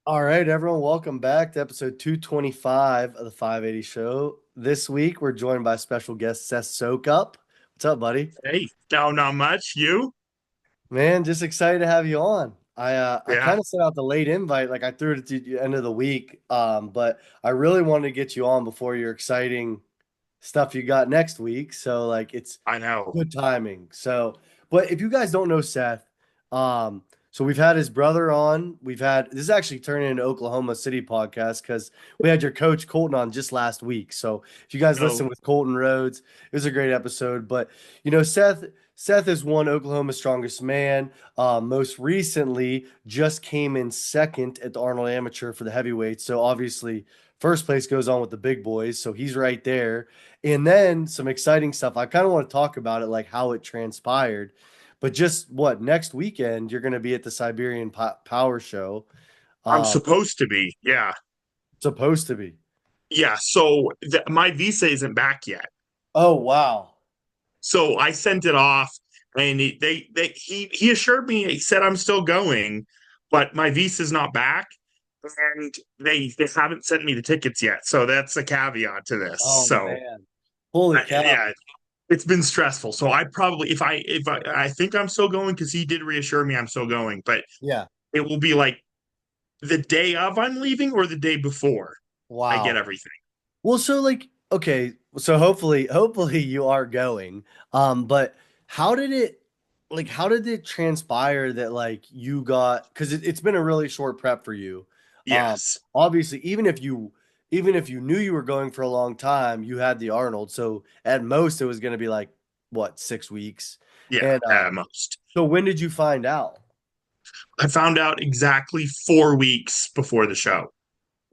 All right, everyone, welcome back to episode 225 of the 580 Show. This week, we're joined by special guest Seth Soukup. What's up, buddy? Hey, no, not much. You? Man, just excited to have you on. I Yeah, kind of sent out the late invite, like I threw it at the end of the week, but I really wanted to get you on before your exciting stuff you got next week. So like it's I know. good timing. So, but if you guys don't know Seth, so we've had his brother on. We've had this is actually turning into Oklahoma City podcast because we had your coach Colton on just last week. So if you guys No, listen with Colton Rhodes, it was a great episode. But Seth is one Oklahoma's strongest man. Most recently, just came in second at the Arnold Amateur for the heavyweight. So obviously, first place goes on with the big boys. So he's right there. And then some exciting stuff. I kind of want to talk about it, like how it transpired. But just what next weekend you're going to be at the Siberian Power Show. I'm Um, supposed to be. Yeah. Supposed to be. Yeah. So my visa isn't back yet. Oh wow. So I sent it off and he assured me, he said I'm still going, but my visa's not back and they haven't sent me the tickets yet. So that's a caveat to this. Oh So man. Holy cow. yeah, it's been stressful. So I probably if I think I'm still going because he did reassure me I'm still going, but Yeah. it will be like the day of I'm leaving or the day before I get Wow. everything. Well, so like okay, so hopefully you are going. But how did it how did it transpire that like you got because it's been a really short prep for you. Yes. Obviously even if you knew you were going for a long time, you had the Arnold. So at most it was gonna be like what, 6 weeks. Yeah, And at most. so when did you find out? I found out exactly 4 weeks before the show.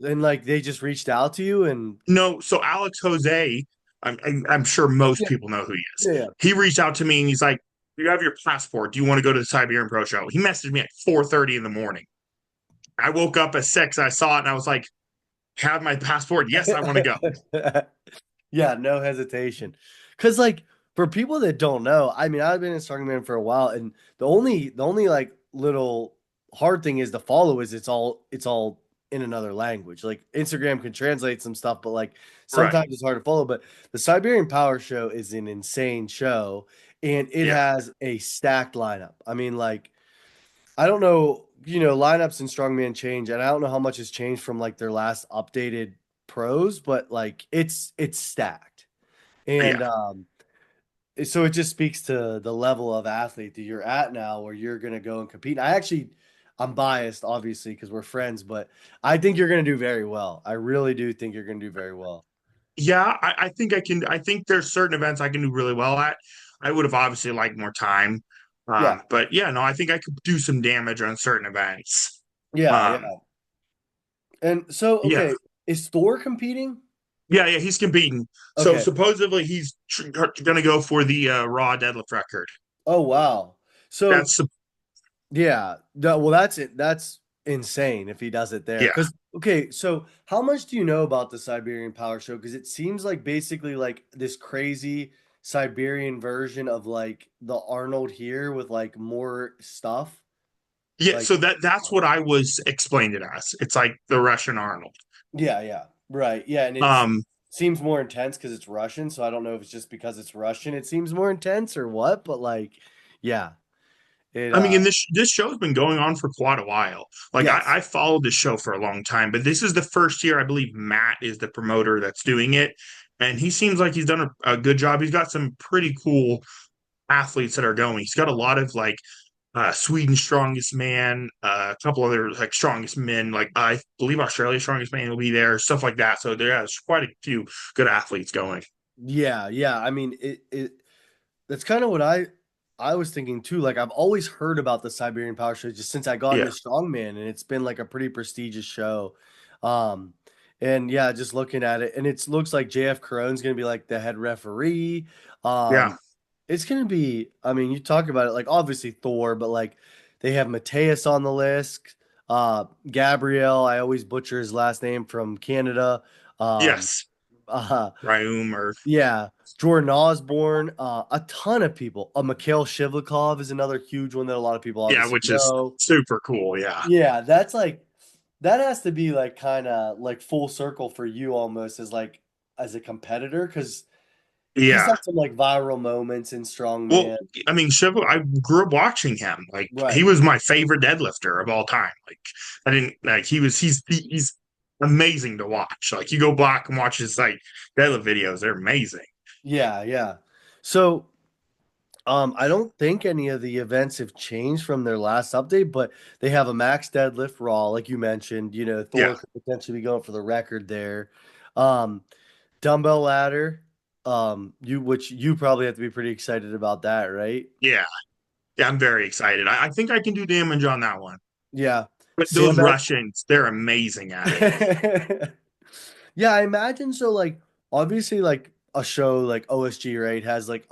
And like they just reached out to you and No, so Alex Jose, I'm sure most yeah, people know who he is. yeah. He reached out to me and he's like, "You have your passport. Do you want to go to the Siberian Pro Show?" He messaged me at 4:30 in the morning. I woke up at 6. I saw it and I was like, "Have my passport? Yes, I want to go." Yeah, no hesitation. Cause like for people that don't know, I mean, I've been in strongman for a while, and the only like little hard thing is to follow is it's all in another language. Like Instagram can translate some stuff, but like Right. sometimes it's hard to follow. But the Siberian Power Show is an insane show, and it Yeah. has a stacked lineup. I mean, like I don't know, lineups in strongman change, and I don't know how much has changed from like their last updated pros, but like it's stacked. And Yeah. so it just speaks to the level of athlete that you're at now where you're gonna go and compete. I'm biased, obviously, because we're friends, but I think you're gonna do very well. I really do think you're gonna do very well. Yeah, I think I can. I think there's certain events I can do really well at. I would have obviously liked more time. Yeah, But yeah, no, I think I could do some damage on certain events. yeah, Um, yeah. And so, yeah, okay, is Thor competing? yeah, he's competing. So Okay. supposedly he's going to go for the raw deadlift record. Oh wow. So That's yeah. Well, that's it. That's insane if he does it there. yeah, Because okay, so how much do you know about the Siberian Power Show? Because it seems like basically like this crazy Siberian version of like the Arnold here with like more stuff. yeah. Like So that's what I was explained it as. It's like the Russian Arnold. yeah, yeah, right, yeah, and it's Um, seems more intense because it's Russian. So I don't know if it's just because it's Russian it seems more intense or what, but like yeah, it I mean, and this show's been going on for quite a while. Like yes, I followed this show for a long time, but this is the first year I believe Matt is the promoter that's doing it, and he seems like he's done a good job. He's got some pretty cool athletes that are going. He's got a lot of like Sweden's strongest man, a couple other like strongest men. Like I believe Australia's strongest man will be there, stuff like that. So there's quite a few good athletes going. yeah, yeah. I mean it that's kind of what I was thinking too. Like I've always heard about the Siberian Power Show just since I got Yeah, into strongman, and it's been like a pretty prestigious show. Um, and yeah, just looking at it, and it looks like JF Caron's gonna be like the head referee. yeah, Um, it's gonna be. I mean, you talk about it like obviously Thor, but like they have Mateus on the list. Gabriel, I always butcher his last name from Canada. Um, yes, uh, Ryum or yeah, Jordan Osborne, a ton of people. Mikhail Shivlikov is another huge one that a lot of people yeah, obviously which is know. super cool. Yeah, Yeah, that's like that has to be like kind of like full circle for you almost as a competitor because he's Yeah. had some like viral moments in Well, strongman. I mean, Shiva, I grew up watching him. Like he Right. was my favorite deadlifter of all time. Like I didn't like he's amazing to watch. Like you go back and watch his like deadlift videos, they're amazing. Yeah, yeah. So I don't think any of the events have changed from their last update, but they have a max deadlift raw, like you mentioned. Yeah. Thor could potentially be going for the record there. Um, Dumbbell ladder, which you probably have to be pretty excited about that, right? Yeah. Yeah, I'm very excited. I think I can do damage on that one. Yeah. But those Sandbag. Russians, they're amazing at it. Yeah, I imagine so. Like, obviously, like a show like OSG, right, has like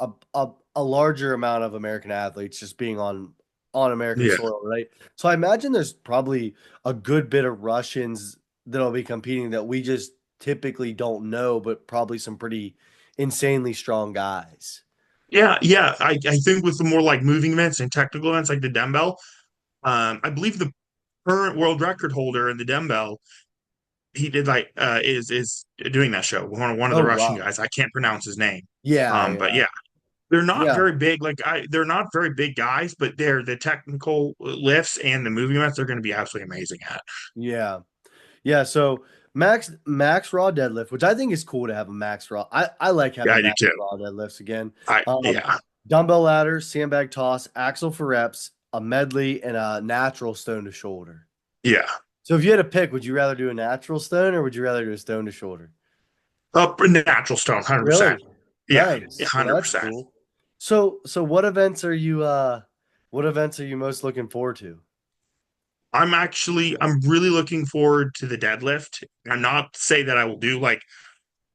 a larger amount of American athletes just being on American Yeah. soil, right? So I imagine there's probably a good bit of Russians that'll be competing that we just typically don't know, but probably some pretty insanely strong guys. Yeah, yeah. I think with the more like moving events and technical events like the dumbbell, I believe the current world record holder in the dumbbell, he did like is doing that show. One of the Oh Russian wow. guys. I can't pronounce his name. Yeah, But yeah, yeah, they're not yeah, very big. They're not very big guys, but they're the technical lifts and the moving events they're going to be absolutely amazing at. yeah. Yeah, so max raw deadlift, which I think is cool to have a max raw. I like Yeah, having I do max too. raw deadlifts again. I Um, yeah, Dumbbell ladder, sandbag toss, axle for reps, a medley, and a natural stone to shoulder. yeah. So if you had to pick, would you rather do a natural stone or would you rather do a stone to shoulder? Up natural stone, 100%. Really? Yeah, Nice. Well, that's 100%. cool. So what events are you most looking forward to? I'm really looking forward to the deadlift. I'm not to say that I will do like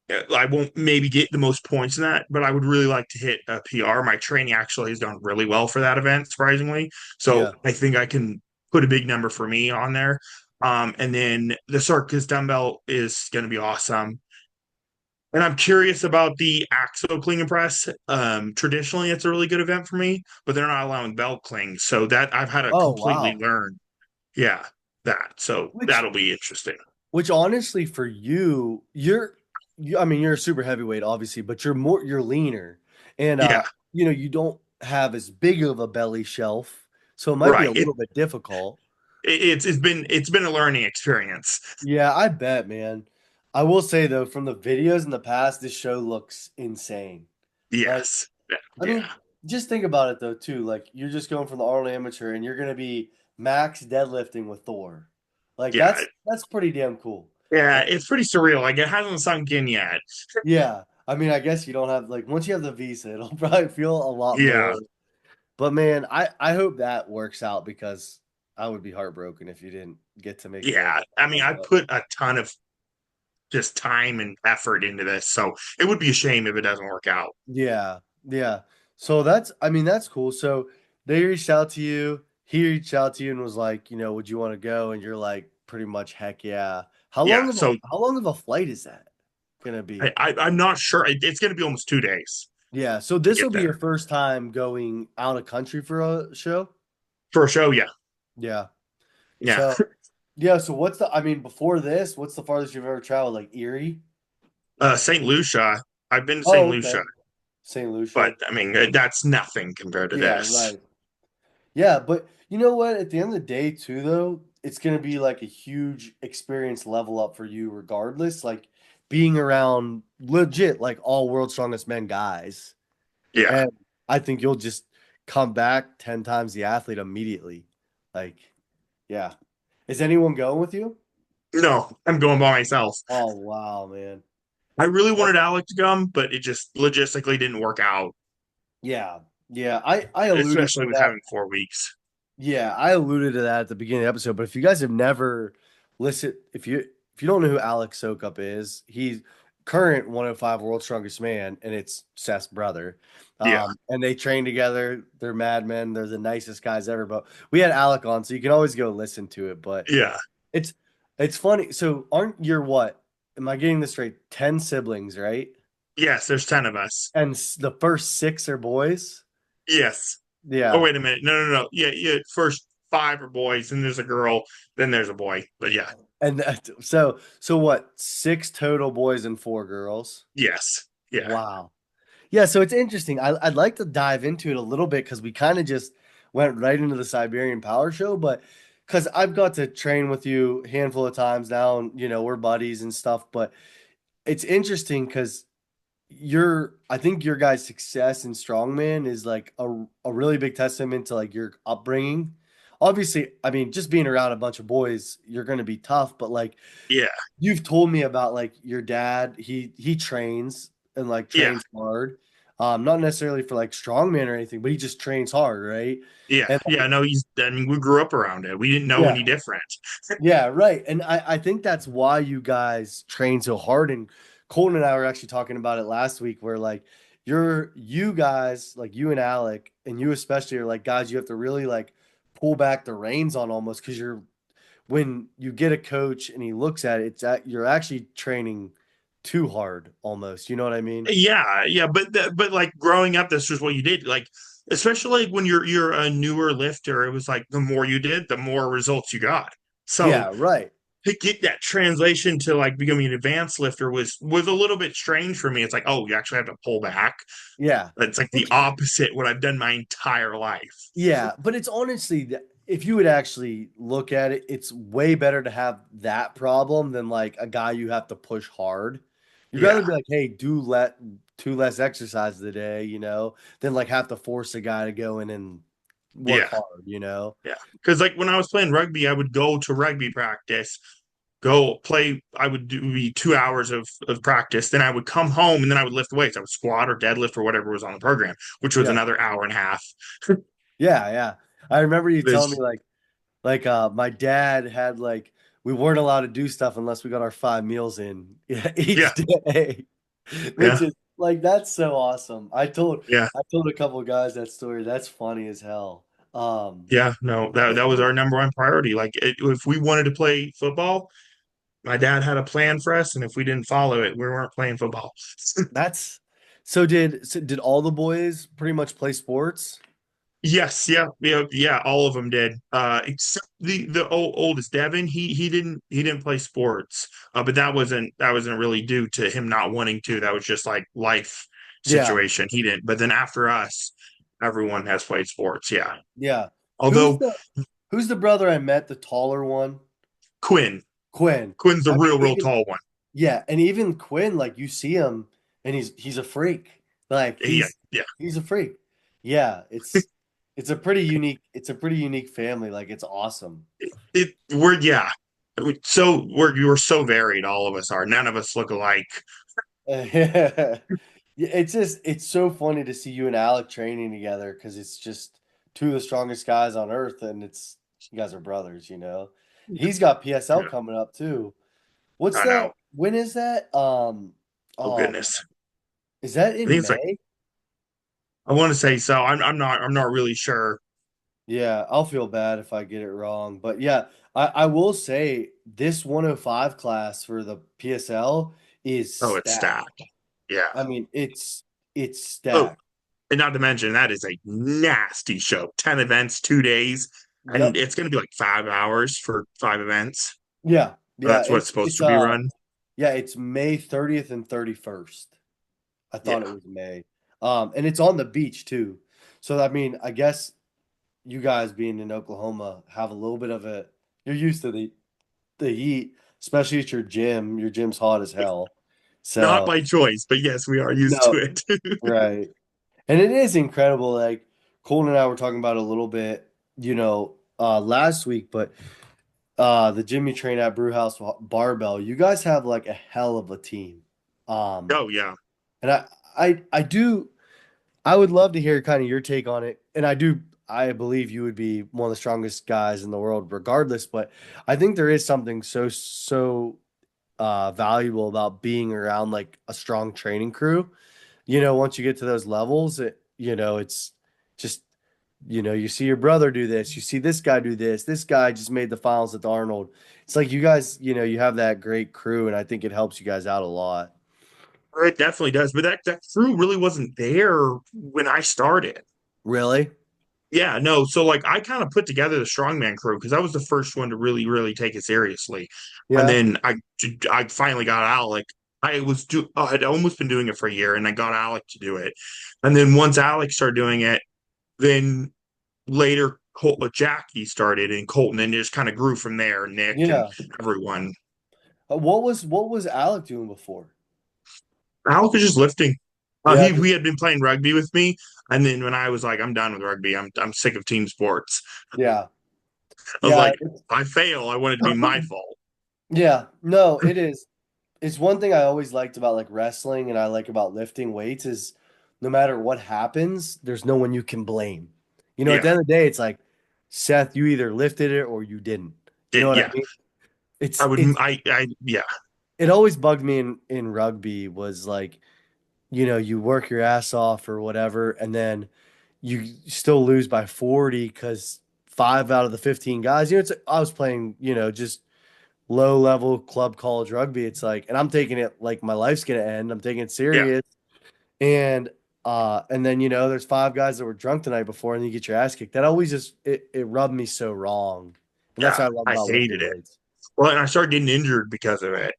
I won't maybe get the most points in that, but I would really like to hit a PR. My training actually has done really well for that event, surprisingly. So Yeah. I think I can put a big number for me on there. And then the circus dumbbell is going to be awesome. And I'm curious about the axle cling and press. Traditionally, it's a really good event for me, but they're not allowing belt clings, so that I've had to Oh, completely wow. learn. Yeah, that. So Which that'll be interesting. Which honestly, for you, I mean, you're a super heavyweight, obviously, but you're leaner, and Yeah, you don't have as big of a belly shelf, so it might be right. a little bit difficult. It's been a learning experience. Yeah, I bet, man. I will say though, from the videos in the past, this show looks insane. Like, Yes. I mean, Yeah. just think about it though, too. Like, you're just going from the Arnold Amateur, and you're gonna be max deadlifting with Thor. Like, Yeah. that's pretty damn cool. Yeah. It's pretty surreal. Like it hasn't sunk in yet. Yeah. I mean, I guess you don't have like once you have the visa, it'll probably feel a lot more. Yeah. But man, I hope that works out because I would be heartbroken if you didn't get to make it over. Yeah. I mean, I put a ton of just time and effort into this, so it would be a shame if it doesn't work out. Yeah, yeah. So I mean, that's cool. So they reached out to you. He reached out to you and was like, would you want to go? And you're like, pretty much, heck yeah. Yeah. So How long of a flight is that gonna be? I'm not sure. It's going to be almost 2 days Yeah. So to this will get be there your first time going out of country for a show. for a show. Yeah. Yeah. Yeah. So yeah, so I mean, before this, what's the farthest you've ever traveled? Like Erie? St. Lucia. I've been to St. Oh, Lucia, okay. St. but Lucia. I mean, that's nothing compared to Yeah, this. right. Yeah, but you know what? At the end of the day, too, though, it's gonna be like a huge experience level up for you regardless. Like being around legit, like all world's strongest men guys. Yeah. And I think you'll just come back 10 times the athlete immediately. Like, yeah. Is anyone going with you? No, I'm going by myself. Oh, wow, man. I really wanted Alec to come, but it just logistically didn't work out, Yeah, yeah. I alluded especially to with that. having 4 weeks. Yeah, I alluded to that at the beginning of the episode. But if you guys have never listened, if you don't know who Alex Sokup is, he's current 105 World's Strongest Man, and it's Seth's brother. Yeah. And they train together. They're madmen. They're the nicest guys ever. But we had Alec on, so you can always go listen to it. But Yeah. it's it's funny. So aren't you're what? Am I getting this straight? 10 siblings, right? Yes, there's 10 of us. And the first six are boys. Yes. Oh, Yeah. wait a minute. No, no, no. Yeah, yeah. First five are boys, then there's a girl, then there's a boy. But yeah. And so what? Six total boys and four girls. Yes. Yeah. Wow. Yeah, so it's interesting. I'd like to dive into it a little bit because we kind of just went right into the Siberian Power Show, but because I've got to train with you a handful of times now, and we're buddies and stuff. But it's interesting because I think your guys' success in strongman is like a really big testament to like your upbringing. Obviously, I mean, just being around a bunch of boys, you're going to be tough, but like Yeah. you've told me about like your dad, he trains and like Yeah. trains hard. Not necessarily for like strongman or anything, but he just trains hard, right? Yeah. And Yeah. like, No, I mean, we grew up around it. We didn't know yeah, any different. yeah, right. And I think that's why you guys train so hard. And Colton and I were actually talking about it last week where like you guys, like you and Alec, and you especially are like guys you have to really like pull back the reins on almost because when you get a coach and he looks at it, you're actually training too hard almost. You know what I mean? Yeah. Yeah. But like growing up, that's just what you did. Like, especially like when you're a newer lifter, it was like the more you did, the more results you got. So Yeah, right. to get that translation to like becoming an advanced lifter was a little bit strange for me. It's like, oh, you actually have to pull back. Yeah. It's like the Which opposite what I've done my entire life. Yeah, but it's honestly, if you would actually look at it, it's way better to have that problem than like a guy you have to push hard. You'd rather Yeah, be like, hey, do let two less exercises a day, than like have to force a guy to go in and work yeah, hard. yeah. Because like when I was playing rugby, I would go to rugby practice, go play. I would do be 2 hours of practice. Then I would come home and then I would lift weights. I would squat or deadlift or whatever was on the program, which was Yeah. another hour and a half. Yeah, yeah. I remember you telling me This, like my dad had like we weren't allowed to do stuff unless we got our 5 meals in yeah, each day, which yeah, is like that's so awesome. yeah, I told a couple of guys that story. That's funny as hell. yeah. No, that was our number one priority. Like if we wanted to play football, my dad had a plan for us, and if we didn't follow it, we weren't playing football. that's so did all the boys pretty much play sports? Yes, yeah, yeah, yeah. All of them did, except the oldest Devin. He didn't play sports, but that wasn't really due to him not wanting to. That was just like life Yeah, situation. He didn't. But then after us, everyone has played sports. Yeah. yeah. Who's Although the who's the brother I met, the taller one? Quinn, Quinn. Quinn's the I mean, real even tall one. Yeah, and even Quinn, like you see him and he's a freak. Like Yeah, yeah. he's a freak. Yeah, it's a pretty unique family. Like it's awesome. We're yeah. We're so varied. All of us are. None of us look alike. Yeah, it's so funny to see you and Alec training together because it's just two of the strongest guys on earth, and it's you guys are brothers. He's got PSL Yeah, coming up too. What's I that? know. When is that? Oh Oh, goodness. is that I think in it's like May? I want to say so. I'm not really sure. Yeah, I'll feel bad if I get it wrong. But yeah, I will say this 105 class for the PSL is Oh, it's stacked. stacked. Yeah. I mean, it's Oh, stacked. and not to mention that is a nasty show. 10 events, 2 days, and Yep. it's going to be like 5 hours for 5 events. Yeah. Yeah, That's what it's supposed it's to be run. yeah, it's May 30th and 31st. I thought it Yeah. was May. And it's on the beach too. So I mean, I guess you guys being in Oklahoma have a little bit of you're used to the heat, especially at your gym. Your gym's hot as hell. Not So, by choice, but yes, we are used to no, it. right. And it is incredible. Like Colton and I were talking about it a little bit, last week, but the gym you train at Brewhouse Barbell, you guys have like a hell of a team. Um, Oh, yeah. and I would love to hear kind of your take on it. And I believe you would be one of the strongest guys in the world regardless, but I think there is something so valuable about being around like a strong training crew. Once you get to those levels, it's just, you see your brother do this, you see this guy do this guy just made the finals at the Arnold. It's like you guys, you have that great crew, and I think it helps you guys out a lot. It definitely does. But that crew really wasn't there when I started. Really? Yeah, no. So like I kind of put together the strongman crew because I was the first one to really, really take it seriously. And Yeah. then I finally got Alec. I had almost been doing it for a year and I got Alec to do it. And then once Alec started doing it, then later Jackie started and Colton and it just kind of grew from there, Nick and Yeah. everyone. What was Alec doing before? Alec was just lifting. Yeah, He had been playing rugby with me, and then when I was like, I'm done with rugby. I'm sick of team sports. yeah, I was yeah, like, if I fail, I want it to be my fault. yeah. No, it is. It's one thing I always liked about like wrestling and I like about lifting weights is no matter what happens, there's no one you can blame. At Yeah, the end of the day, it's like, Seth, you either lifted it or you didn't. You know what I yeah. mean? I It's would. it's Yeah, it always bugged me in rugby was like, you work your ass off or whatever, and then you still lose by 40 because five out of the 15 guys, I was playing, just low level club college rugby. It's like, and I'm taking it like my life's gonna end. I'm taking it yeah, serious. And then there's five guys that were drunk the night before, and you get your ass kicked. That always just it rubbed me so wrong. And that's yeah. what I love I about hated lifting it. weights. Well, and I started getting injured because of it,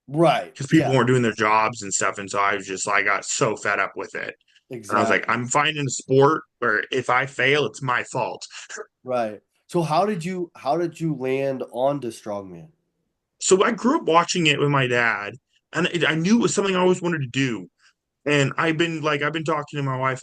Right. because people Yeah. weren't doing their jobs and stuff, and so I was just like, I got so fed up with it, and I was like, Exactly. I'm finding a sport where if I fail, it's my fault. Right. So how did you land onto strongman? So I grew up watching it with my dad, and I knew it was something I always wanted to do. And I've been talking to my wife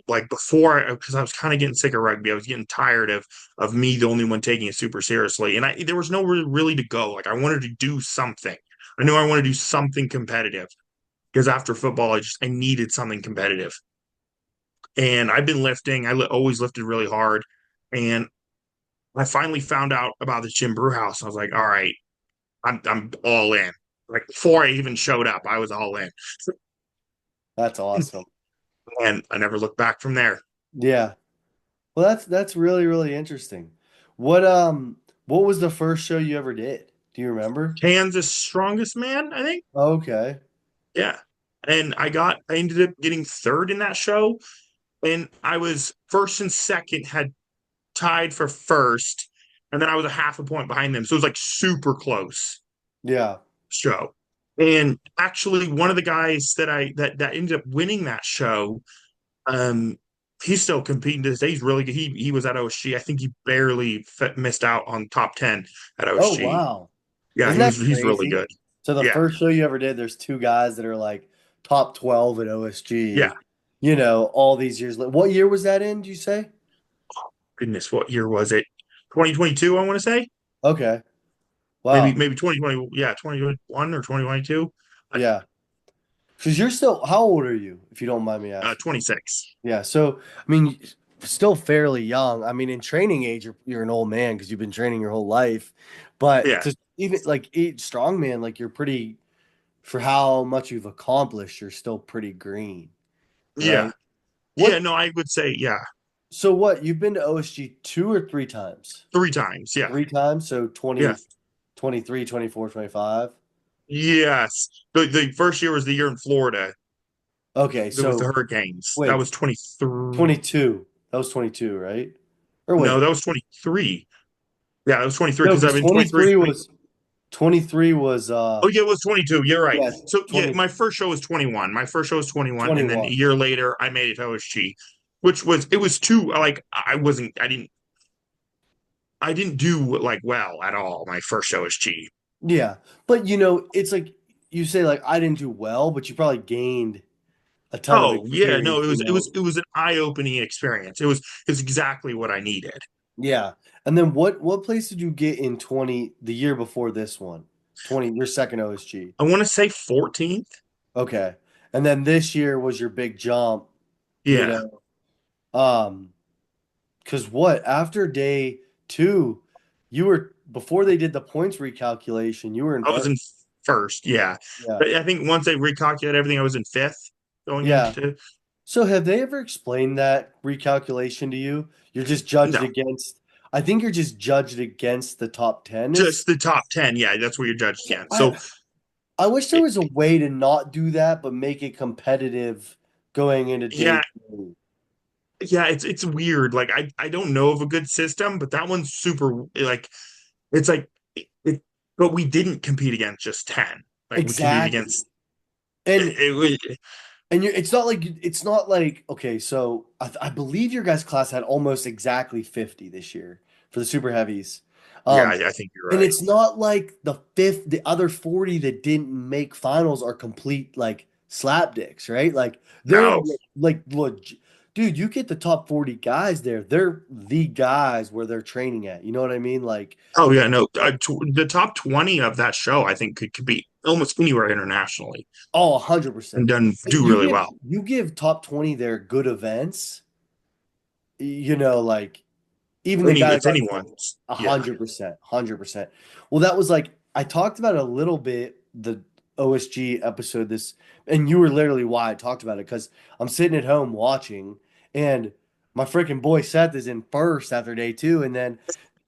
like before because I was kind of getting sick of rugby. I was getting tired of me the only one taking it super seriously, and I there was nowhere really to go. Like I wanted to do something. I knew I wanted to do something competitive because after football, I needed something competitive. And I've been lifting. Always lifted really hard, and I finally found out about the gym brew house. I was like, all right, I'm all in. Like before I even showed up, I was all in, That's awesome. and I never looked back from there. Yeah. Well, that's really, really interesting. What was the first show you ever did? Do you remember? Kansas strongest man, I think. Okay. Yeah. And I ended up getting third in that show. And I was first and second had tied for first. And then I was a half a point behind them. So it was like super close Yeah. show. And actually one of the guys that ended up winning that show, um, he's still competing to this day. He's really good. He was at OSG. I think he barely missed out on top 10 at Oh, OSG. wow. Yeah, Isn't that he's really crazy? good. So the Yeah. first show you ever did, there's two guys that are like top 12 at Yeah. OSG, all these years. What year was that in, do you say? Goodness, what year was it? 2022, I want to say. Okay. Maybe Wow. 2020, yeah, 2021 or 2022. Yeah. Because you're still, how old are you, if you don't mind me asking? 26. Yeah. So, I mean, still fairly young. I mean, in training age, you're an old man because you've been training your whole life. But Yeah. to even like eat strongman, like you're pretty, for how much you've accomplished, you're still pretty green, Yeah. right? Yeah, What, no, I would say yeah. so what, you've been to OSG two or three times? Three times. Yeah. Three times. So Yeah. 20, 23, 24, 25. Yes. The first year was the year in Florida Okay. with the So Hurricanes. That wait, was 23. 22. That was 22, right? Or No, wait. that was 23. Yeah, that was 23 No, because I've because been 23, 23 was Oh yeah, it was 22. You're right. yeah, So yeah, 20 my first show was 21. My first show was 21, and then a 21. year later I made it to OSG, which was it was too like I didn't do like well at all. My first show was G. Yeah. But it's like you say like I didn't do well, but you probably gained a ton of Oh yeah, no, experience, it was an eye-opening experience. It was exactly what I needed. Yeah. And then what place did you get in 20 the year before this one? 20 your second OSG. I want to say 14th. Okay. And then this year was your big jump, you Yeah, know. Um, because what after day two, you were before they did the points recalculation, you were in I was in first. first. Yeah, Yeah. but I think once they recalculated everything, I was in fifth going Yeah. into So have they ever explained that recalculation to you? You're just judged no, against, I think you're just judged against the top 10 is just the top 10. Yeah, that's where you're judged against. So I wish there it, was a way to not do that, but make it competitive going into day yeah, two. yeah, it's weird. Like I don't know of a good system, but that one's super like it's like it, but we didn't compete against just 10. Like we competed Exactly. against And it, it's not like okay, so I believe your guys' class had almost exactly 50 this year for the super heavies. yeah, Um, I think you're and right. it's not like the other 40 that didn't make finals are complete like slapdicks, right? Like they're No. like look, dude, you get the top 40 guys there. They're the guys where they're training at. You know what I mean? Like, Oh yeah, no. The top 20 of that show I think could compete almost anywhere internationally oh, 100%. and done do You really give well. you give top 20 there good events, you know, like even the guys It's aren't anyone's. a Yeah. 100%, 100%. Well, that was like I talked about it a little bit the OSG episode this, and you were literally why I talked about it because I'm sitting at home watching, and my freaking boy Seth is in first after day two, and then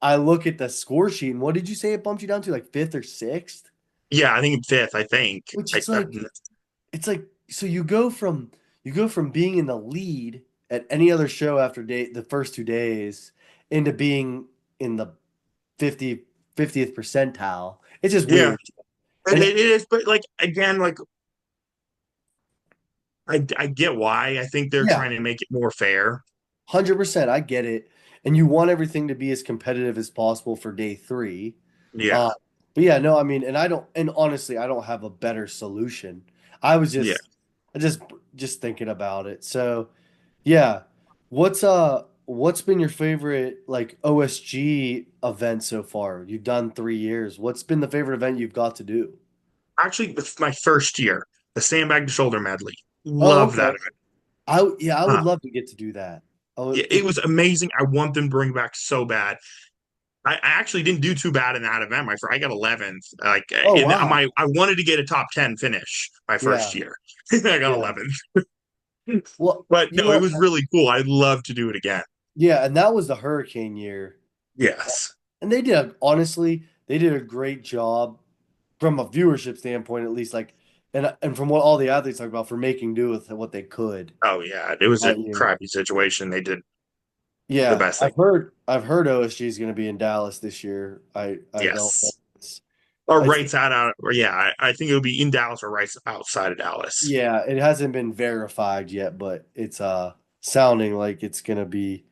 I look at the score sheet, and what did you say it bumped you down to like fifth or sixth? Yeah, I think fifth, I think. Which it's like so you go from being in the lead at any other show after day the first 2 days into being in the 50 50th percentile. It's just yeah. weird. And It is, but like again, like I get why. I think they're yeah, trying to make it more fair. 100%, I get it. And you want everything to be as competitive as possible for day three. Yeah. Uh, but yeah, no, I mean, and I don't, and honestly, I don't have a better solution. I was Yeah. I just thinking about it. So yeah, what's been your favorite like OSG event so far? You've done 3 years. What's been the favorite event you've got to do? Actually, it's my first year, the sandbag to shoulder medley. Oh, Love that okay. event. Yeah, I would Uh, love to get to do that. Oh, yeah, it was amazing. I want them to bring back so bad. I actually didn't do too bad in that event. I got 11th. Like oh in wow. my, I wanted to get a top 10 finish my first Yeah, year. I got yeah. 11th. Well, But you no, it know, was really cool. I'd love to do it again. yeah, and that was the hurricane year. Yes. And honestly, they did a great job from a viewership standpoint, at least like and from what all the athletes talk about for making do with what they could Oh yeah, it was a that year. crappy situation. They did the Yeah, best they. I've heard OSG is going to be in Dallas this year. I don't know. Yes. Or It's right side out. Or yeah, I think it'll be in Dallas or right outside of Dallas. yeah, it hasn't been verified yet, but it's sounding like it's going to be.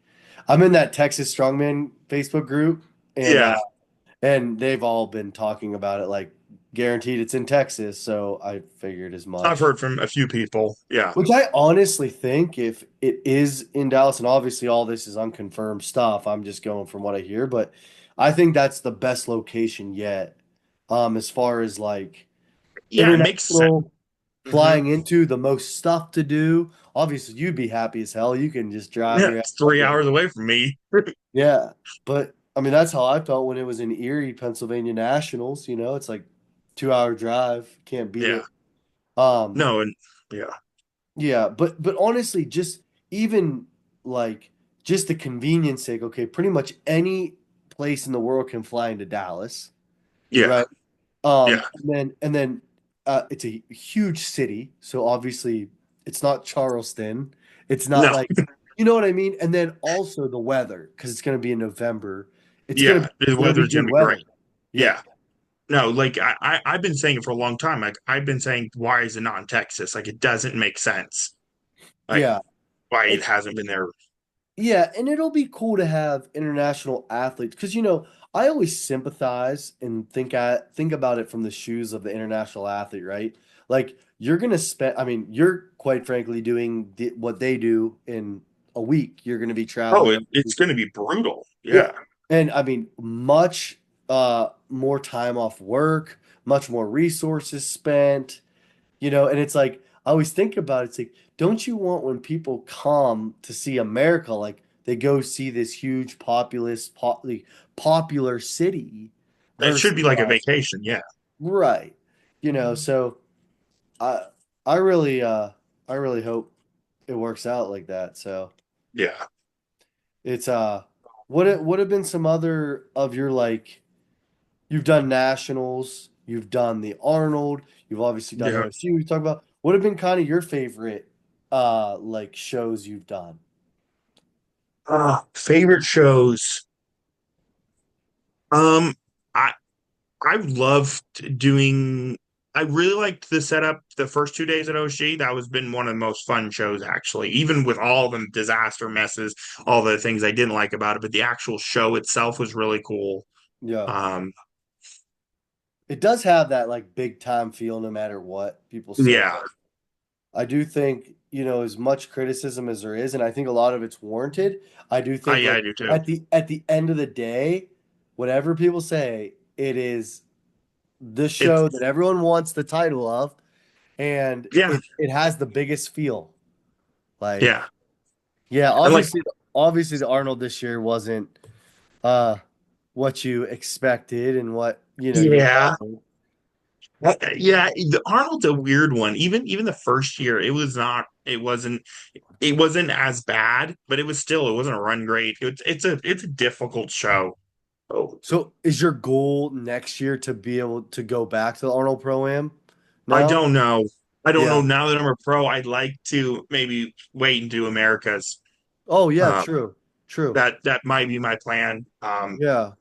I'm in that Texas Strongman Facebook group Yeah, and they've all been talking about it like guaranteed it's in Texas, so I figured as I've much. heard from a few people. Yeah, Which I honestly think if it is in Dallas, and obviously all this is unconfirmed stuff, I'm just going from what I hear, but I think that's the best location yet. As far as like yeah, it makes sense. international Hmm. flying into the most stuff to do. Obviously, you'd be happy as hell. You can just drive Yeah, your ass it's up 3 hours there. away from me. Yeah. But I mean, that's how I felt when it was in Erie, Pennsylvania Nationals. You know, it's like 2 hour drive. Can't beat Yeah, it. Um, no, and yeah, yeah, but honestly, just even like just the convenience sake, okay, pretty much any place in the world can fly into Dallas, yeah, right? yeah. And then it's a huge city, so obviously it's not Charleston. It's not No, like you know what I mean? And then also the weather, because it's gonna be in November. yeah, the It'll be weather's good gonna be great. weather. Yeah. Yeah, no, like I've been saying it for a long time. Like I've been saying, why is it not in Texas? Like it doesn't make sense. Like Yeah. why it It, hasn't been there. Yeah, and it'll be cool to have international athletes because I always sympathize and think about it from the shoes of the international athlete, right? Like you're gonna spend, I mean, you're quite frankly doing what they do in a week. You're gonna be Oh, traveling every it's week. gonna be brutal. Yeah, Yeah, and I mean, much more time off work, much more resources spent. And it's like I always think about it, it's like, don't you want when people come to see America, like they go see this huge like, popular city it versus should be like a vacation. Yeah, right. So I I really I really hope it works out like that. So yeah, it's what have been some other of your like you've done nationals, you've done the Arnold, you've obviously done yeah. OSU. We talk about what have been kind of your favorite like shows you've done. Favorite shows. Um, I I loved doing. I really liked the setup the first 2 days at OSG. That was been one of the most fun shows, actually. Even with all the disaster messes, all the things I didn't like about it, but the actual show itself was really cool. Yeah. Um, It does have that like big time feel no matter what people say. yeah, I do think, as much criticism as there is, and I think a lot of it's warranted, I do think yeah, like I do too. at the end of the day, whatever people say, it is the It's show that everyone wants the title of, and yeah, it has the biggest feel. Like, yeah, yeah, and like obviously the Arnold this year wasn't uh what you expected and what, you yeah, wanted. yeah. The Arnold's a weird one. Even the first year, it was not. It wasn't as bad, but it wasn't a run great. It's a difficult show. Oh, So is your goal next year to be able to go back to the Arnold Pro Am I now? don't know. I don't know. Yeah. Now that I'm a pro, I'd like to maybe wait and do Americas. Oh yeah, Uh, true. True. that might be my plan. Yeah,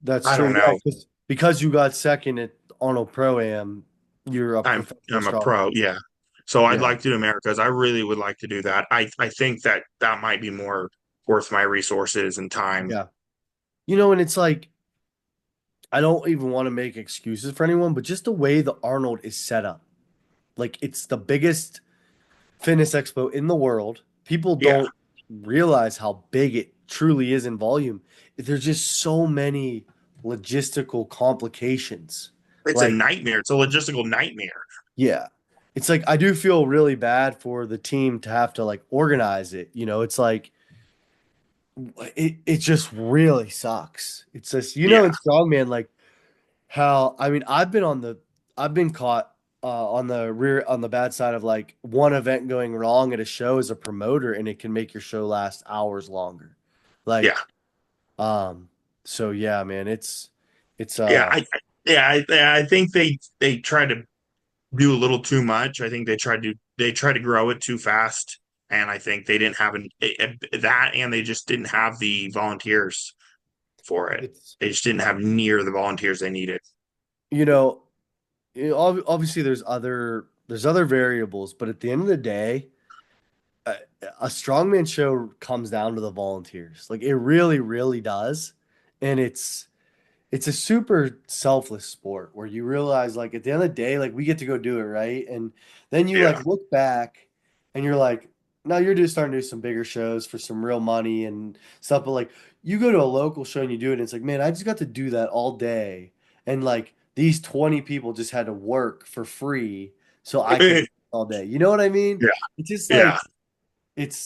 that's I true. don't Yeah, know. because you got second at Arnold Pro Am, you're a I'm professional I'm a strongman. pro, yeah. So I'd Yeah. like to do Americas. I really would like to do that. I think that might be more worth my resources and time. Yeah. And it's like I don't even want to make excuses for anyone, but just the way the Arnold is set up. Like it's the biggest fitness expo in the world. People Yeah, don't realize how big it truly is in volume. There's just so many logistical complications. it's a Like, nightmare. It's a logistical nightmare. yeah. It's like I do feel really bad for the team to have to like organize it. It's like it just really sucks. It's just Yeah. in strongman like how I mean I've been caught on the bad side of like one event going wrong at a show as a promoter and it can make your show last hours longer. Yeah. Like um so yeah, man, it's Yeah, I think they try to do a little too much. I think they tried to grow it too fast, and I think they didn't have that, and they just didn't have the volunteers for it. it's They just didn't have near the volunteers they needed. you know, obviously there's other variables, but at the end of the day, a, a strongman show comes down to the volunteers. Like it really, really does. And it's a super selfless sport where you realize like at the end of the day, like we get to go do it, right? And then you Yeah. like look back and you're like, now you're just starting to do some bigger shows for some real money and stuff. But like you go to a local show and you do it, and it's like, man, I just got to do that all day. And like these 20 people just had to work for free so I could do it all day. You know what I mean? Yeah. It's just Yeah. like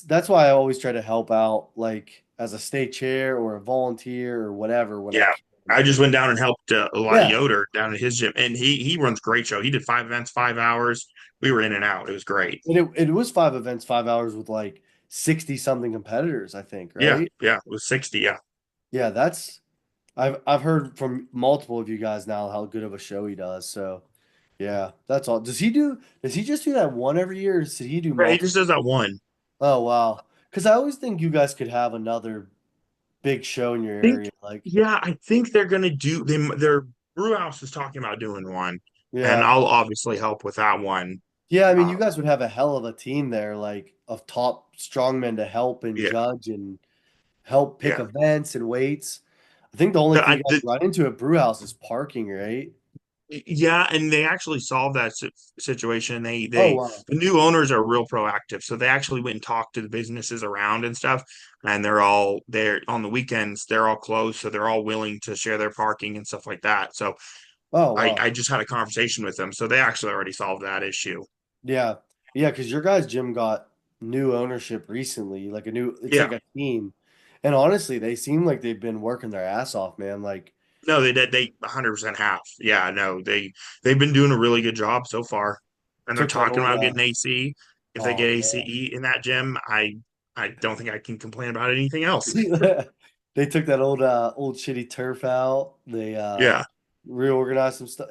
that's why I always try to help out like as a state chair or a volunteer or whatever when I Yeah. can. I just went down and helped a lot of Yeah. Yoder down at his gym, and he runs great show. He did 5 events, 5 hours. We were in and out. It was great. And it was 5 events, 5 hours with like 60 something competitors, I think, Yeah, right? yeah. It was 60. Yeah. Yeah, that's I've heard from multiple of you guys now how good of a show he does. So yeah, that's all. Does he just do that one every year or does he do Yeah, he multiple? just does that one. Oh wow. Because I always think you guys could have another big show in your Think, area. Like, yeah, I think they're gonna do their brew house is talking about doing one, and yeah. I'll obviously help with that one. Yeah, I mean, you Uh, guys would have a hell of a team there, like of top strongmen to help and yeah, judge and help pick yeah. events and weights. I think the only thing I you guys did, run into at Brewhouse is parking, right? yeah, and they actually solved that situation. Oh They wow. the new owners are real proactive, so they actually went and talked to the businesses around and stuff, and they're on the weekends. They're all closed, so they're all willing to share their parking and stuff like that. So Oh I wow. I just had a conversation with them, so they actually already solved that issue. Yeah. Yeah, because your guys' gym got new ownership recently, like it's Yeah. like a team. And honestly, they seem like they've been working their ass off, man. Like No, they did. They 100% have. Yeah, no, they've been doing a really good job so far, and they're took that talking old about getting AC. If they get oh man. ACE in that gym, I don't think I can complain about anything else. They took that old shitty turf out. They Yeah. reorganized some stuff.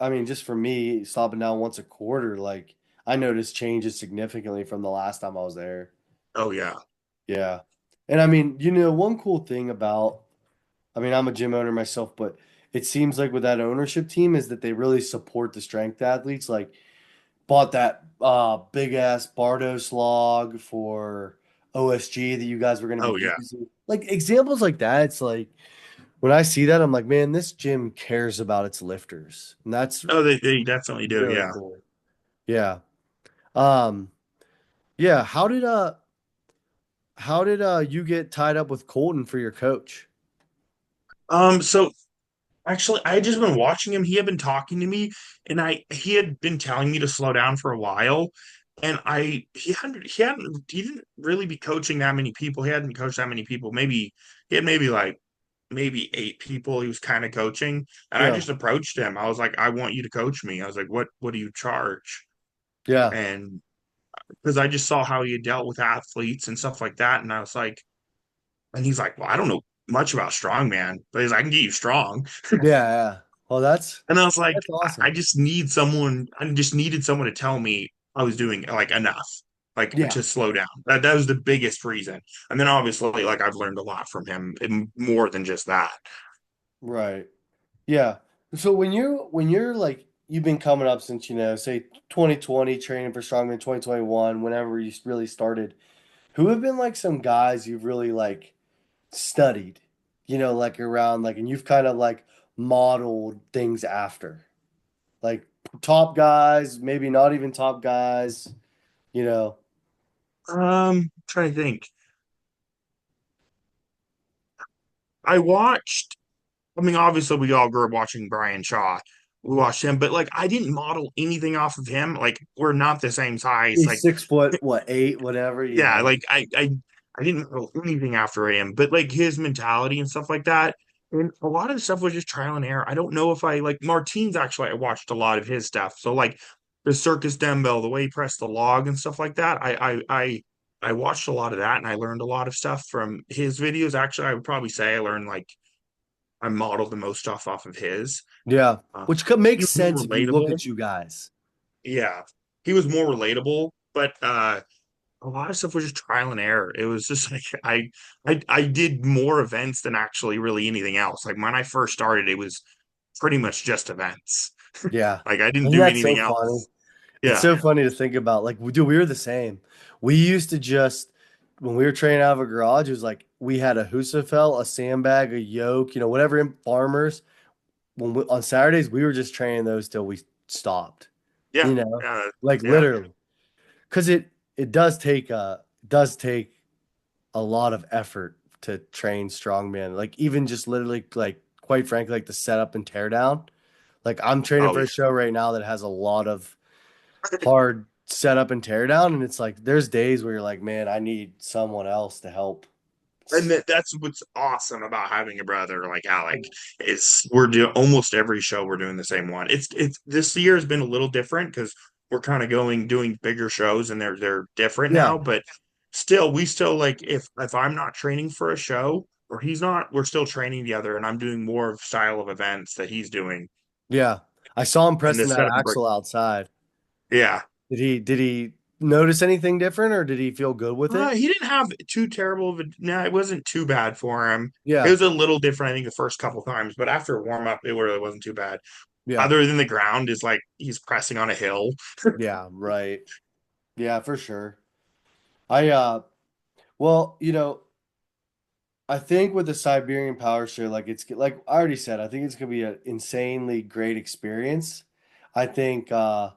I mean, just for me, stopping down once a quarter, like I noticed changes significantly from the last time I was there. Oh yeah. Yeah. And I mean, one cool thing about, I mean, I'm a gym owner myself, but it seems like with that ownership team is that they really support the strength athletes. Like, bought that big ass Bardos log for OSG that you guys were going to Oh be yeah. using. Like examples like that, it's like when I see that, I'm like, man, this gym cares about its lifters, and that's Oh, they definitely do. really Yeah. cool. Yeah. Um. Yeah. How did you get tied up with Colton for your coach? So actually, I had just been watching him. He had been talking to me, and he had been telling me to slow down for a while. And he didn't really be coaching that many people. He hadn't coached that many people. Maybe he had maybe 8 people he was kind of coaching. And I Yeah. just approached him. I was like, I want you to coach me. I was like, what do you charge? Yeah. And because I just saw how he had dealt with athletes and stuff like that. And I was like, and he's like, well, I don't know much about strongman, but he's like, I can get you strong. Yeah. Yeah. Well, And I was like, that's I awesome. just need someone. I just needed someone to tell me I was doing like enough, like Yeah. to slow down. That was the biggest reason. And then obviously, like I've learned a lot from him, and more than just that. Right. Yeah. So when you're like you've been coming up since say 2020 training for strongman 2021 whenever you really started, who have been like some guys you've really like studied, like around like and you've kind of like modeled things after. Like top guys, maybe not even top guys, you know. Trying to think. I watched. I mean, obviously, we all grew up watching Brian Shaw. We watched him, but like, I didn't model anything off of him. Like, we're not the same size. He's Like, 6 foot, what, 8, whatever, yeah, like I didn't know anything after him, but like his mentality and stuff like that. And a lot of the stuff was just trial and error. I don't know if I like Martine's actually I watched a lot of his stuff. So like the circus dumbbell, the way he pressed the log and stuff like that. I watched a lot of that and I learned a lot of stuff from his videos. Actually, I would probably say I learned like I modeled the most stuff off of his. Yeah, Uh, which could he make was more sense if you look relatable. at you guys. Yeah. He was more relatable, but a lot of stuff was just trial and error. It was just like I did more events than actually really anything else. Like when I first started, it was pretty much just events. Yeah. Like I didn't And do that's so anything funny. else. It's Yeah. so funny to think about. Like, dude, we were the same. We used to just, when we were training out of a garage, it was like we had a Husafel, a sandbag, a yoke, whatever in farmers. On Saturdays, we were just training those till we stopped, Yeah. you know, Yeah. like Yeah. literally. Because it does take a lot of effort to train strongman. Like, even just literally, like, quite frankly, like the setup and tear down. Like, I'm training Oh for yeah. a show right now that has a lot of hard setup and tear down, and it's like there's days where you're like, man, I need someone else to help. And that's what's awesome about having a brother like Alec is we're doing almost every show we're doing the same one. It's this year has been a little different because we're kind of going doing bigger shows and they're different Yeah, now, but still we still like if I'm not training for a show or he's not, we're still training together and I'm doing more of style of events that he's doing yeah. I saw him and pressing this that stuff. axle outside. Yeah. Did he notice anything different, or did he feel good with it? He didn't have too terrible of a. No, it wasn't too bad for him. It Yeah, was a little different, I think, the first couple times, but after warm up, it really wasn't too bad. yeah, Other than the ground is like he's pressing on a hill. yeah. Right. Yeah, for sure. I well, I think with the Siberian Power Show, like it's like I already said, I think it's gonna be an insanely great experience. I think uh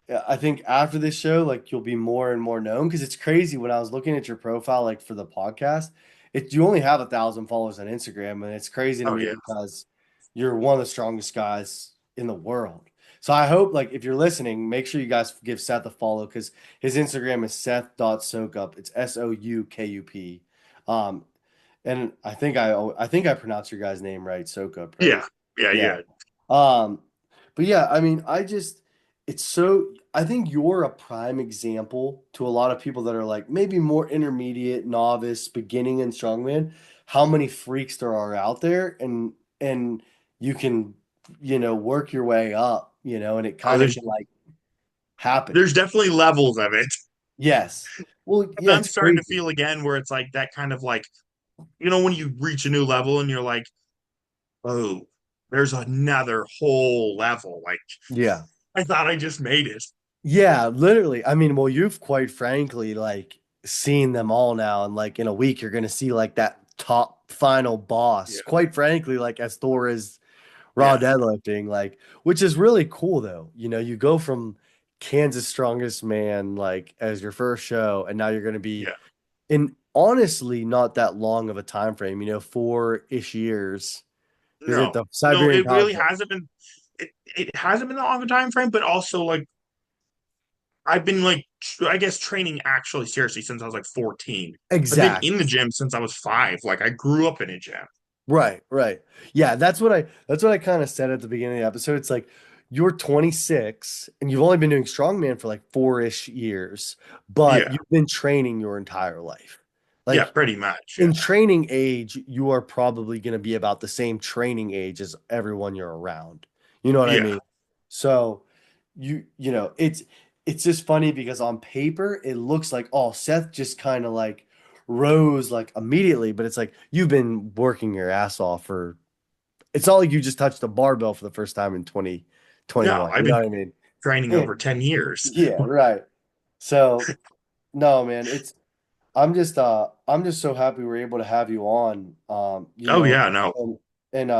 Yeah, I think after this show, like you'll be more and more known because it's crazy when I was looking at your profile, like for the podcast, you only have 1,000 followers on Instagram, and it's crazy to Oh me yeah, because you're one of the strongest guys in the world. So I hope, like, if you're listening, make sure you guys give Seth a follow because his Instagram is Seth.Soukup. It's Soukup. Um, and I think I pronounced your guy's name right, Soukup, right? yeah, yeah, Yeah. yeah. Um, but yeah, I mean, it's so, I think you're a prime example to a lot of people that are like maybe more intermediate, novice, beginning in strongman, how many freaks there are out there and you can, work your way up, and it Oh, kind of can like happen. there's definitely levels of it. Yes. Well, yeah, I'm it's starting to crazy. feel again where it's like that kind of like, when you reach a new level and you're like, oh, there's another whole level. Like, Yeah. I thought I just made it. Yeah, literally. I mean, well, you've quite frankly like seen them all now, and like in a week, you're gonna see like that top final boss. Yeah. Quite frankly, like as Thor is raw Yeah. deadlifting, like which is really cool though. You know, you go from Kansas Strongest Man like as your first show, and now you're gonna be Yeah. in honestly not that long of a time frame. You know, 4-ish years. You're at No, the no, Siberian it Power really Show. hasn't been. It hasn't been that long of a time frame, but also like I've been like I guess training actually seriously since I was like 14. I've been in the Exactly. gym since I was 5. Like I grew up in a gym. Right, right. Yeah, that's what I kind of said at the beginning of the episode. It's like you're 26 and you've only been doing strongman for like 4-ish years, but Yeah. you've been training your entire life. Yeah, Like pretty much. in Yeah. training age, you are probably going to be about the same training age as everyone you're around. You know what I Yeah. mean? So you know, it's just funny because on paper it looks like oh, Seth just kind of like rose like immediately, but it's like you've been working your ass off for it's not like you just touched a barbell for the first time in No, 2021. I've You know been what I mean? training over 10 years. Yeah, right. So no, man, I'm just so happy we're able to have you on. You Oh know, yeah, no. and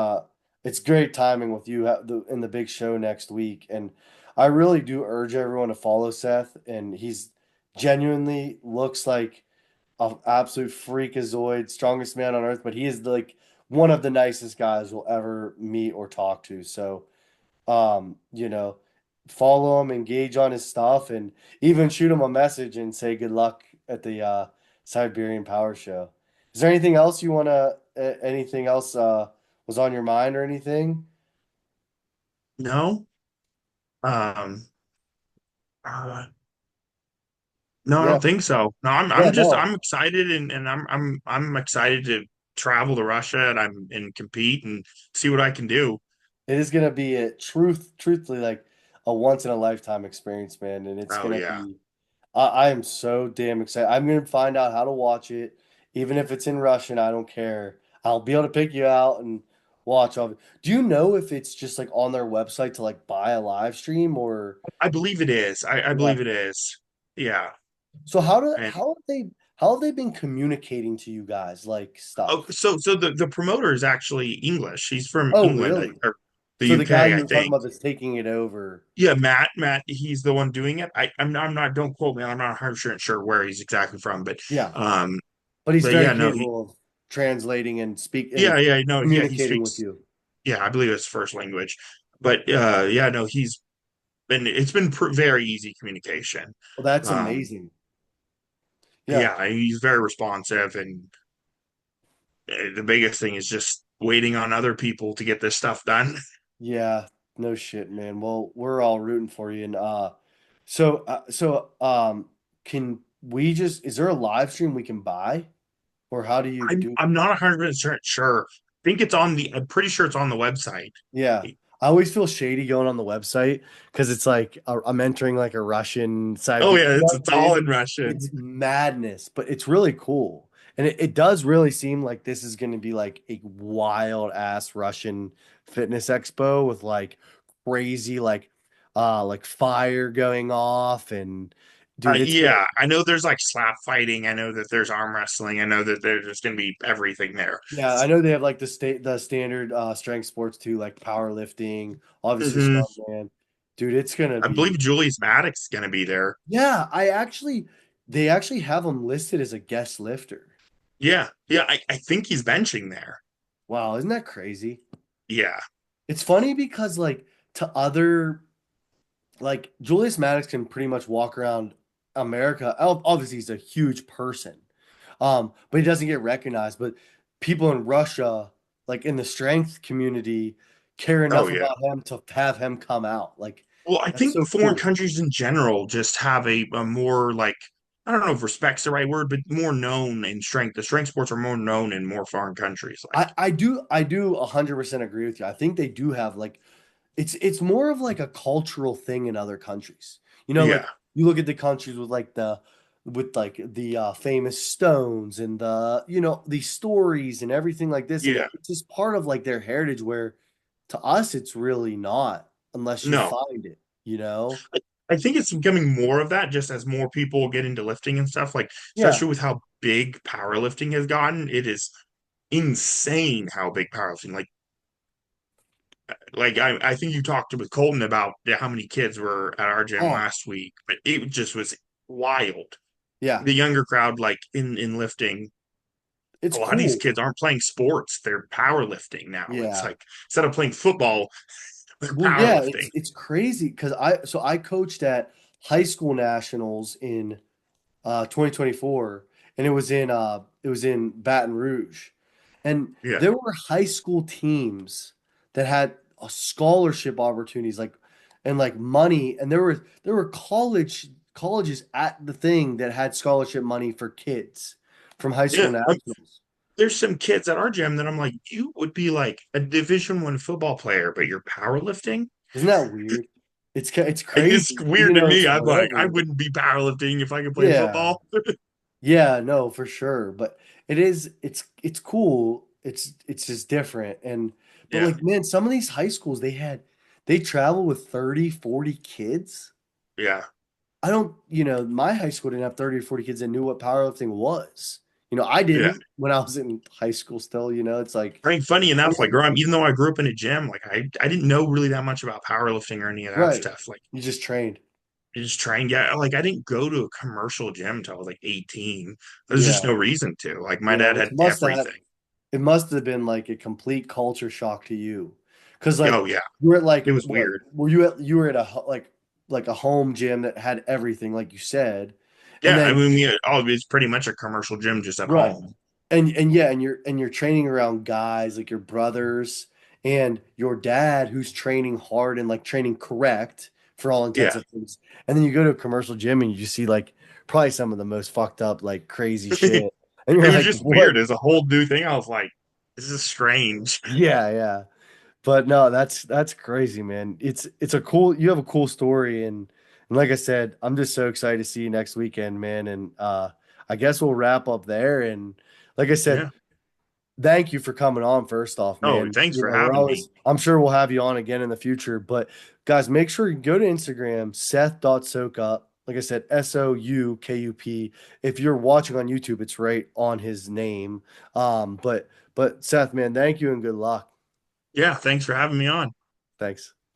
it's great timing with you in the big show next week. And I really do urge everyone to follow Seth. And he's genuinely looks like an absolute freakazoid, strongest man on earth. But he is like one of the nicest guys we'll ever meet or talk to. So you know, follow him, engage on his stuff, and even shoot him a message and say good luck at the Siberian Power Show. Is there anything else you want to, anything else was on your mind or anything? No. Um uh, no, I Yeah, don't think so. No, yeah, I'm no, excited and I'm excited to travel to Russia and I'm and compete and see what I can do. it is gonna be truthfully, like a once in a lifetime experience, man, and it's Oh gonna yeah. be. I am so damn excited. I'm gonna find out how to watch it, even if it's in Russian. I don't care. I'll be able to pick you out and watch all of it. Do you know if it's just like on their website to like buy a live stream or I believe it is. I yeah? believe it is. Yeah. So And how have they been communicating to you guys like oh, stuff? so the promoter is actually English. He's from Oh, England, really? or the So the guy UK, you I were talking think. about that's taking it over. Yeah, Matt, he's the one doing it. I'm not, don't quote me. I'm not 100% sure where he's exactly from, Yeah, um, but he's but very yeah, no, he, capable of translating and speak yeah, and yeah, no, yeah, he communicating with speaks, you. yeah, I believe it's first language, but yeah, no, it's been very easy communication. Well, that's Um, amazing. Yeah. yeah, he's very responsive, and the biggest thing is just waiting on other people to get this stuff done. Yeah, no shit, man. Well, we're all rooting for you. And can we just is there a live stream we can buy? Or how do you do I'm not 100% sure. I think I'm pretty sure it's on the website. yeah. I always feel shady going on the website because it's like I'm entering like a Russian Oh Siberian. yeah, You know it's what I all mean? in Russian. It's madness, but it's really cool. And it does really seem like this is going to be like a wild ass Russian fitness expo with like crazy like fire going off and dude, it's gonna Yeah, I know there's like slap fighting. I know that there's arm wrestling. I know that there's just going to be everything there. yeah, I know they have like the standard strength sports too, like powerlifting, obviously Hmm. strongman. Dude, it's gonna I be believe Julius Maddox is going to be there. yeah, they actually have him listed as a guest lifter. Yeah, yeah, I think he's benching there. Wow, isn't that crazy? Yeah. It's funny because like to other like Julius Maddox can pretty much walk around America. Obviously, he's a huge person, but he doesn't get recognized. But people in Russia, like in the strength community, care Oh enough yeah. about him to have him come out. Like Well, I that's think so foreign cool. countries in general just have a more like, I don't know if respect's the right word, but more known in strength. The strength sports are more known in more foreign countries. Like, I do 100% agree with you. I think they do have like it's more of like a cultural thing in other countries. You know, yeah, like you look at the countries with like with like the famous stones and the these stories and everything like this, and Yeah. it's just part of like their heritage where to us it's really not unless you No. find it, you know? I, I think it's becoming more of that just as more people get into lifting and stuff, like Yeah. especially with how big powerlifting has gotten. It is insane how big powerlifting, I think you talked with Colton about how many kids were at our gym Oh, last week, but it just was wild. yeah. The younger crowd, like in lifting, It's a lot of these cool. kids aren't playing sports; they're powerlifting now. It's Yeah. like instead of playing football, they're Well, yeah, powerlifting. it's crazy because I coached at high school nationals in 2024, and it was in Baton Rouge, and Yeah, there were high school teams that had scholarship opportunities like and like money, and there were colleges at the thing that had scholarship money for kids from high school yeah. nationals. There's some kids at our gym that I'm like, you would be like a Division 1 football player, but you're powerlifting. Isn't that weird? It's It's crazy, weird even to though me. it's I'm like, I whatever. But wouldn't be powerlifting if I could play yeah. football. Yeah, no, for sure. But it's cool. It's just different. And but Yeah, like man, some of these high schools they travel with 30, 40 kids. yeah, I don't, my high school didn't have 30 or 40 kids that knew what powerlifting was. I yeah. didn't when I was in high school still, it's like I mean, funny I enough, like mean, growing up, even though I grew up in a gym, like I didn't know really that much about powerlifting or any of that right. stuff. Like You just trained. you just try and get like I didn't go to a commercial gym until I was like 18. There's just Yeah. no reason to. Like my Yeah, dad which had must have everything. it must have been like a complete culture shock to you. Cause like Oh yeah, you were at it like was what weird. were you were at like a home gym that had everything like you said. And Yeah, I then mean, it's pretty much a commercial gym just at right. home. And yeah, and you're training around guys like your brothers and your dad who's training hard and like training correct for all intents Yeah, and purposes. And then you go to a commercial gym and you just see like probably some of the most fucked up like crazy shit. it And you're was like, just what? weird. It's a whole new thing. I was like, this is strange. Yeah, yeah. But no, that's crazy, man. It's a cool you have a cool story and like I said, I'm just so excited to see you next weekend, man. And I guess we'll wrap up there. And like I said, Yeah. thank you for coming on first off, Oh, man. thanks for We're having me. always I'm sure we'll have you on again in the future. But guys, make sure you go to Instagram, Seth.Soukup. Like I said, Soukup. If you're watching on YouTube, it's right on his name. But Seth, man, thank you and good luck. Yeah, thanks for having me on. Thanks.